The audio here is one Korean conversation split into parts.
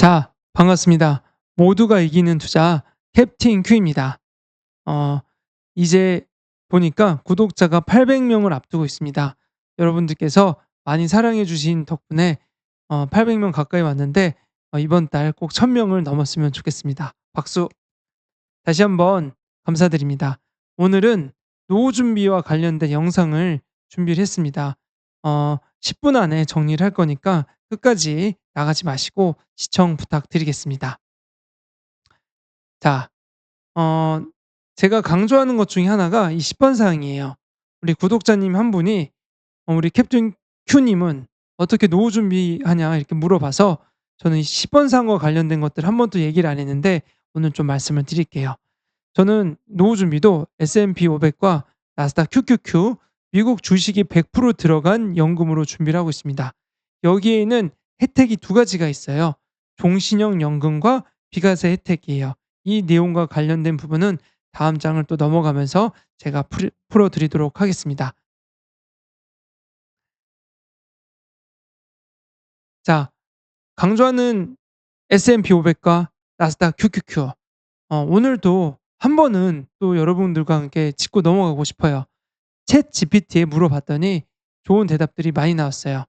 자, 반갑습니다. 모두가 이기는 투자 캡틴 큐입니다. 어 이제 보니까 구독자가 800 명을 앞두고 있습니다. 여러분들께서 많이 사랑해 주신 덕분에 800명 가까이 왔는데 이번 달 꼭 1000 명을 넘었으면 좋겠습니다. 박수. 다시 한번 감사드립니다. 오늘은 노후 준비와 관련된 영상을 준비를 했습니다. 10분 안에 정리를 할 거니까 끝까지 나가지 마시고 시청 부탁드리겠습니다. 자, 어 제가 강조하는 것 중에 하나가 이 10번 사항이에요. 우리 구독자님 한 분이 우리 캡틴 큐 님은 "어떻게 노후 준비하냐?" 이렇게 물어봐서 저는 이 10번 사항과 관련된 것들 한 번도 얘기를 안 했는데 오늘 좀 말씀을 드릴게요. 저는 노후 준비도 S&P 500과 나스닥 QQQ, 미국 주식이 100% 들어간 연금으로 준비를 하고 있습니다. 여기에는 혜택이 두 가지가 있어요. 종신형 연금과 비과세 혜택이에요. 이 내용과 관련된 부분은 다음 장을 또 넘어가면서 제가 풀어 드리도록 하겠습니다. 자, 강조하는 S&P 500과 나스닥 QQQ. 오늘도 한 번은 또 여러분들과 함께 짚고 넘어가고 싶어요. 챗 GPT에 물어봤더니 좋은 대답들이 많이 나왔어요.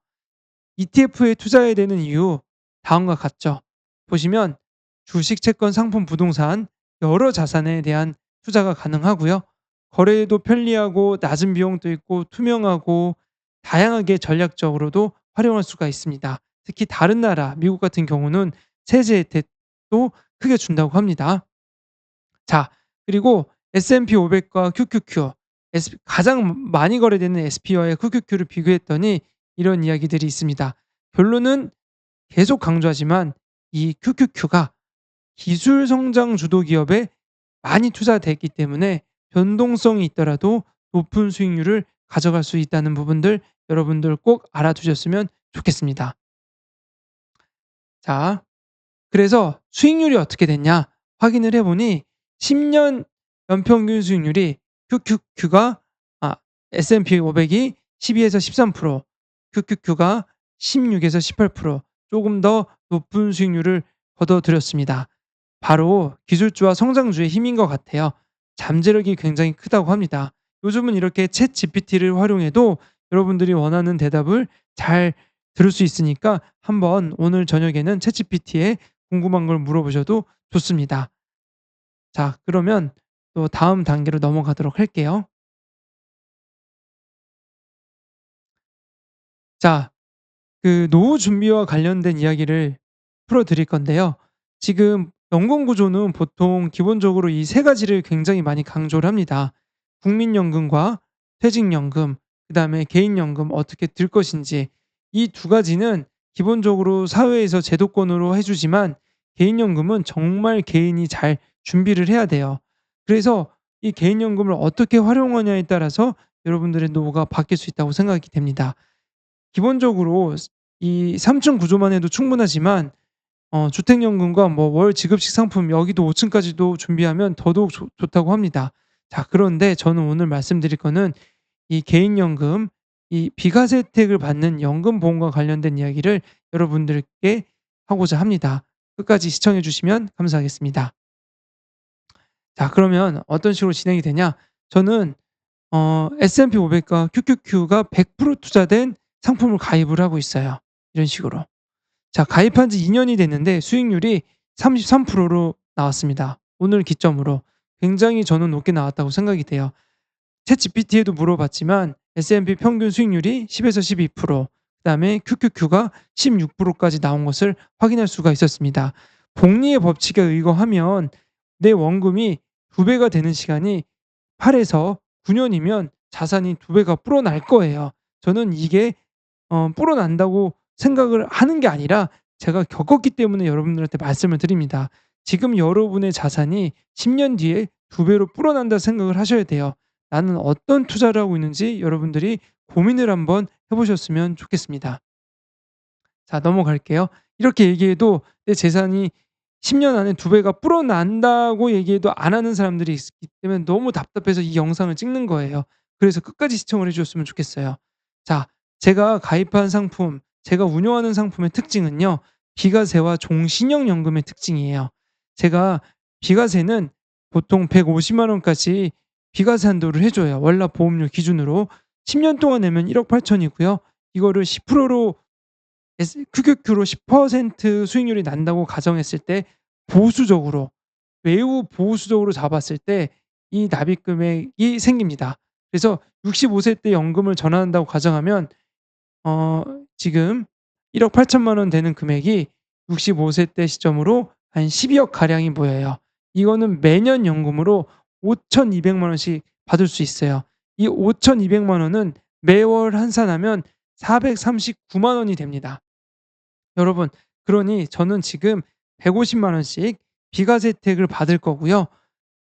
ETF에 투자해야 되는 이유 다음과 같죠. 보시면 주식, 채권, 상품, 부동산 여러 자산에 대한 투자가 가능하고요. 거래도 편리하고 낮은 비용도 있고 투명하고 다양하게 전략적으로도 활용할 수가 있습니다. 특히 다른 나라 미국 같은 경우는 세제 혜택도 크게 준다고 합니다. 자, 그리고 S&P 500과 QQQ 가장 많이 거래되는 SP와의 QQQ를 비교했더니 이런 이야기들이 있습니다. 결론은 계속 강조하지만 이 QQQ가 기술 성장 주도 기업에 많이 투자됐기 때문에 변동성이 있더라도 높은 수익률을 가져갈 수 있다는 부분들 여러분들 꼭 알아두셨으면 좋겠습니다. 자, 그래서 수익률이 어떻게 됐냐 확인을 해 보니 10년 연평균 수익률이 QQQ가 S&P 500이 12에서 13%, QQQ가 16에서 18% 조금 더 높은 수익률을 거둬들였습니다. 바로 기술주와 성장주의 힘인 것 같아요. 잠재력이 굉장히 크다고 합니다. 요즘은 이렇게 챗 GPT를 활용해도 여러분들이 원하는 대답을 잘 들을 수 있으니까 한번 오늘 저녁에는 챗 GPT에 궁금한 걸 물어보셔도 좋습니다. 자, 그러면 또 다음 단계로 넘어가도록 할게요. 자, 그 노후 준비와 관련된 이야기를 풀어 드릴 건데요. 지금 연금 구조는 보통 기본적으로 이 세 가지를 굉장히 많이 강조를 합니다. 국민연금과 퇴직연금, 그다음에 개인연금 어떻게 들 것인지 이 두 가지는 기본적으로 사회에서 제도권으로 해 주지만 개인연금은 정말 개인이 잘 준비를 해야 돼요. 그래서 이 개인연금을 어떻게 활용하냐에 따라서 여러분들의 노후가 바뀔 수 있다고 생각이 됩니다. 기본적으로 이 3층 구조만 해도 충분하지만 주택연금과 뭐 월 지급식 상품 여기도 5 층까지도 준비하면 더더욱 좋다고 합니다. 자, 그런데 저는 오늘 말씀드릴 거는 이 개인연금 이 비과세 혜택을 받는 연금보험과 관련된 이야기를 여러분들께 하고자 합니다. 끝까지 시청해 주시면 감사하겠습니다. 자, 그러면 어떤 식으로 진행이 되냐? 저는 S&P 500과 QQQ가 100% 투자된 상품을 가입을 하고 있어요. 이런 식으로. 자, 가입한 지 2 년이 됐는데 수익률이 33%로 나왔습니다. 오늘 기점으로. 굉장히 저는 높게 나왔다고 생각이 돼요. 챗GPT에도 물어봤지만 S&P 평균 수익률이 10에서 12%, 그다음에 QQQ가 16% 까지 나온 것을 확인할 수가 있었습니다. 복리의 법칙에 의거하면 내 원금이 2 배가 되는 시간이 8 에서 9 년이면 자산이 2 배가 불어날 거예요. 저는 이게 불어난다고 생각을 하는 게 아니라 제가 겪었기 때문에 여러분들한테 말씀을 드립니다. 지금 여러분의 자산이 10년 뒤에 2 배로 불어난다 생각을 하셔야 돼요. 나는 어떤 투자를 하고 있는지 여러분들이 고민을 한번 해 보셨으면 좋겠습니다. 자, 넘어갈게요. 이렇게 얘기해도 내 재산이 10년 안에 2 배가 불어난다고 얘기해도 안 하는 사람들이 있기 때문에 너무 답답해서 이 영상을 찍는 거예요. 그래서 끝까지 시청을 해 주셨으면 좋겠어요. 자, 제가 가입한 상품, 제가 운용하는 상품의 특징은요. 비과세와 종신형연금의 특징이에요. 제가 비과세는 보통 150만 원까지 비과세 한도를 해 줘요. 월납 보험료 기준으로 10년 동안 내면 1억 8천 이고요. 이거를 10%로 QQQ로 10% 수익률이 난다고 가정했을 때 보수적으로, 매우 보수적으로 잡았을 때 이 납입 금액이 생깁니다. 그래서 65세 때 연금을 전환한다고 가정하면 어 지금 1억 8천만 원 되는 금액이 65세 때 시점으로 한 12억 가량이 모여요. 이거는 매년 연금으로 5,200만 원씩 받을 수 있어요. 이 5,200만 원은 매월 환산하면 439만 원이 됩니다. 여러분, 그러니 저는 지금 150만 원씩 비과세 혜택을 받을 거고요.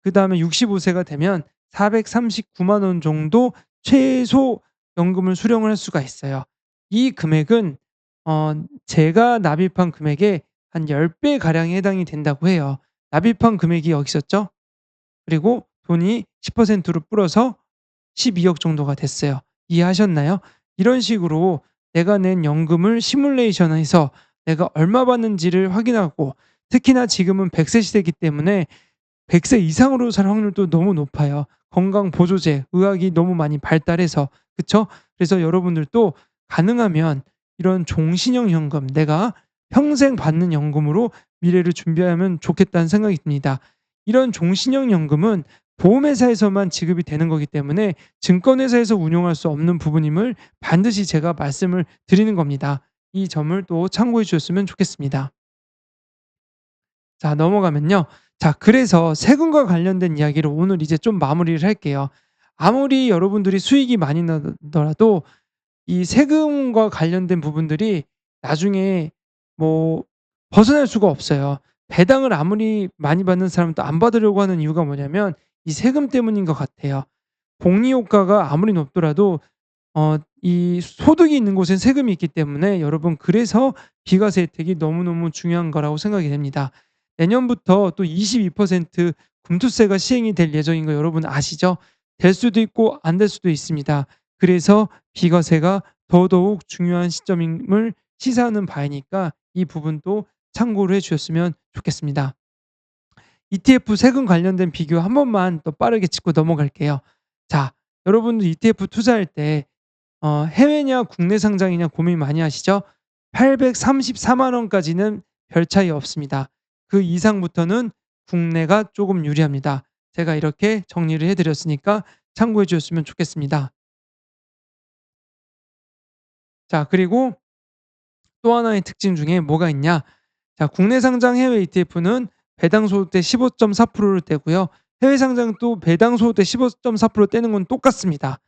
그다음에 65 세가 되면 439만 원 정도 최소 연금을 수령을 할 수가 있어요. 이 금액은 어 제가 납입한 금액의 한 10배 가량에 해당이 된다고 해요. 납입한 금액이 여기 있었죠? 그리고 돈이 10%로 불어서 12억 정도가 됐어요. 이해하셨나요? 이런 식으로 내가 낸 연금을 시뮬레이션해서 내가 얼마 받는지를 확인하고, 특히나 지금은 100세 시대이기 때문에 100세 이상으로 살 확률도 너무 높아요. 건강 보조제, 의학이 너무 많이 발달해서. 그쵸? 그래서 여러분들도 가능하면 이런 종신형 연금, 내가 평생 받는 연금으로 미래를 준비하면 좋겠다는 생각이 듭니다. 이런 종신형 연금은 보험회사에서만 지급이 되는 거기 때문에 증권회사에서 운용할 수 없는 부분임을 반드시 제가 말씀을 드리는 겁니다. 이 점을 또 참고해 주셨으면 좋겠습니다. 자, 넘어가면요. 자, 그래서 세금과 관련된 이야기를 오늘 이제 좀 마무리를 할게요. 아무리 여러분들이 수익이 많이 나더라도 이 세금과 관련된 부분들이 나중에 뭐 벗어날 수가 없어요. 배당을 아무리 많이 받는 사람도 안 받으려고 하는 이유가 뭐냐면 이 세금 때문인 것 같아요. 복리 효과가 아무리 높더라도 이 소득이 있는 곳엔 세금이 있기 때문에 여러분, 그래서 비과세 혜택이 너무너무 중요한 거라고 생각이 됩니다. 내년부터 또 22% 금투세가 시행이 될 예정인 거 여러분 아시죠? 될 수도 있고 안 될 수도 있습니다. 그래서 비과세가 더더욱 중요한 시점임을 시사하는 바이니까 이 부분도 참고를 해 주셨으면 좋겠습니다. ETF 세금 관련된 비교 한 번만 또 빠르게 짚고 넘어갈게요. 자, 여러분들 ETF 투자할 때 해외냐 국내 상장이냐 고민 많이 하시죠? 834만 원까지는 별 차이 없습니다. 그 이상부터는 국내가 조금 유리합니다. 제가 이렇게 정리를 해 드렸으니까 참고해 주셨으면 좋겠습니다. 자, 그리고 또 하나의 특징 중에 뭐가 있냐? 자, 국내 상장 해외 ETF는 배당 소득세 15.4%를 떼고요. 해외 상장도 배당 소득세 15.4% 떼는 건 똑같습니다.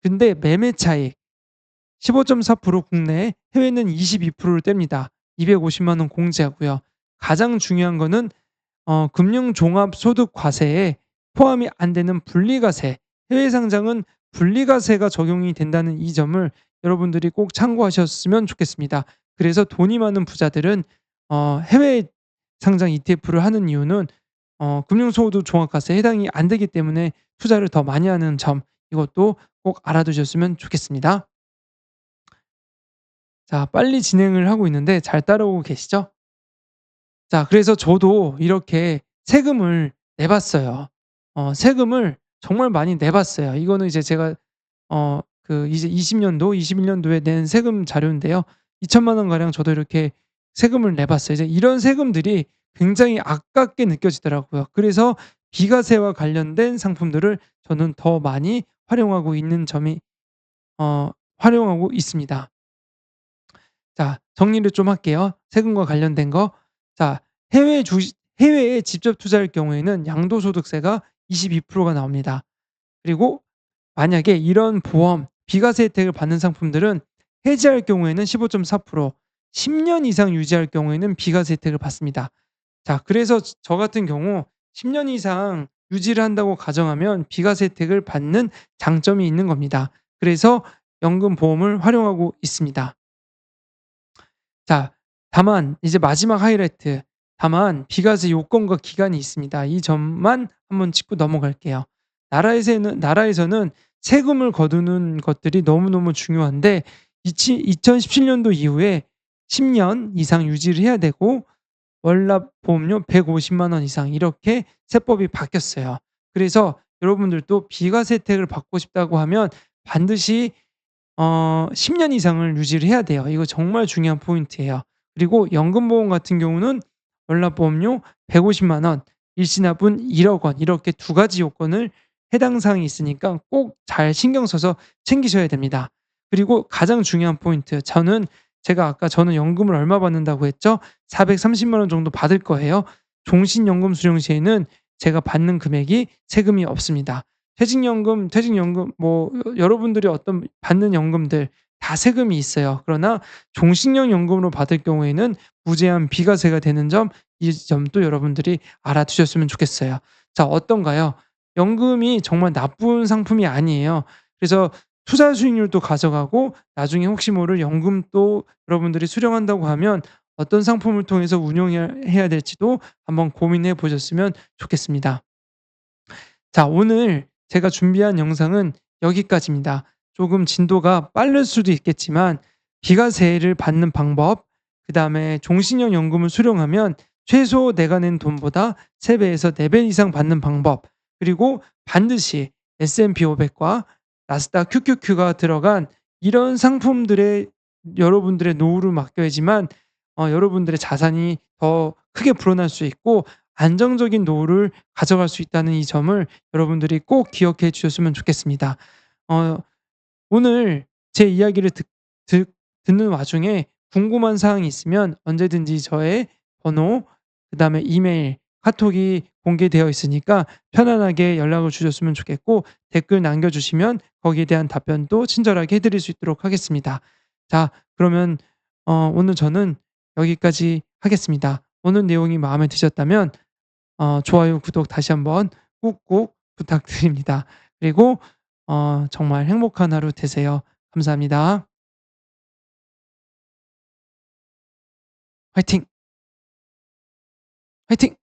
근데 매매 차익 15.4% 국내, 해외는 22%를 뗍니다. 250만 원 공제하고요. 가장 중요한 거는 금융종합소득과세에 포함이 안 되는 분리과세, 해외 상장은 분리과세가 적용이 된다는 이 점을 여러분들이 꼭 참고하셨으면 좋겠습니다. 그래서 돈이 많은 부자들은 해외 상장 ETF를 하는 이유는 금융소득 종합과세에 해당이 안 되기 때문에 투자를 더 많이 하는 점, 이것도 꼭 알아두셨으면 좋겠습니다. 자, 빨리 진행을 하고 있는데 잘 따라오고 계시죠? 자, 그래서 저도 이렇게 세금을 내 봤어요. 세금을 정말 많이 내 봤어요. 이거는 이제 제가 이제 20 년도, 21 년도에 낸 세금 자료인데요. 2천만 원 가량 저도 이렇게 세금을 내 봤어요. 이제 이런 세금들이 굉장히 아깝게 느껴지더라고요. 그래서 비과세와 관련된 상품들을 저는 더 많이 활용하고 있는 점이 활용하고 있습니다. 자, 정리를 좀 할게요. 세금과 관련된 거. 자, 해외에 직접 투자할 경우에는 양도소득세가 22%가 나옵니다. 그리고 만약에 이런 보험, 비과세 혜택을 받는 상품들은 해지할 경우에는 15.4%, 10년 이상 유지할 경우에는 비과세 혜택을 받습니다. 자, 그래서 저 같은 경우 10년 이상 유지를 한다고 가정하면 비과세 혜택을 받는 장점이 있는 겁니다. 그래서 연금 보험을 활용하고 있습니다. 자, 다만 이제 마지막 하이라이트. 다만 비과세 요건과 기간이 있습니다. 이 점만 한번 짚고 넘어갈게요. 나라에서는 세금을 거두는 것들이 너무너무 중요한데 2017 년도 이후에 10년 이상 유지를 해야 되고 월납보험료 150만 원 이상 이렇게 세법이 바뀌었어요. 그래서 여러분들도 비과세 혜택을 받고 싶다고 하면 반드시 10년 이상을 유지를 해야 돼요. 이거 정말 중요한 포인트예요. 그리고 연금보험 같은 경우는 월납보험료 150만 원, 일시납은 1억 원 이렇게 두 가지 요건을 해당 사항이 있으니까 꼭 잘 신경 써서 챙기셔야 됩니다. 그리고 가장 중요한 포인트 제가 아까 저는 연금을 얼마 받는다고 했죠? 430만 원 정도 받을 거예요. 종신연금 수령 시에는 제가 받는 금액이 세금이 없습니다. 퇴직연금 뭐 여러분들이 어떤 받는 연금들 다 세금이 있어요. 그러나 종신형 연금으로 받을 경우에는 무제한 비과세가 되는 점 이 점도 여러분들이 알아두셨으면 좋겠어요. 자 어떤가요? 연금이 정말 나쁜 상품이 아니에요. 그래서 투자 수익률도 가져가고 나중에 혹시 모를 연금도 여러분들이 수령한다고 하면 어떤 상품을 통해서 운용해야 될지도 한번 고민해 보셨으면 좋겠습니다. 자 오늘 제가 준비한 영상은 여기까지입니다. 조금 진도가 빠를 수도 있겠지만 비과세를 받는 방법, 그다음에 종신형 연금을 수령하면 최소 내가 낸 돈보다 3 배에서 4배 이상 받는 방법, 그리고 반드시 S&P 500과 나스닥 QQQ가 들어간 이런 상품들에 여러분들의 노후를 맡겨야지만 여러분들의 자산이 더 크게 불어날 수 있고 안정적인 노후를 가져갈 수 있다는 이 점을 여러분들이 꼭 기억해 주셨으면 좋겠습니다. 어 오늘 제 이야기를 듣 듣는 와중에 궁금한 사항이 있으면 언제든지 저의 번호, 그다음에 이메일, 카톡이 공개되어 있으니까 편안하게 연락을 주셨으면 좋겠고 댓글 남겨 주시면 거기에 대한 답변도 친절하게 해 드릴 수 있도록 하겠습니다. 자 그러면 오늘 저는 여기까지 하겠습니다. 오늘 내용이 마음에 드셨다면 좋아요, 구독 다시 한번 꾹꾹 부탁드립니다. 그리고 정말 행복한 하루 되세요. 감사합니다. 화이팅, 화이팅.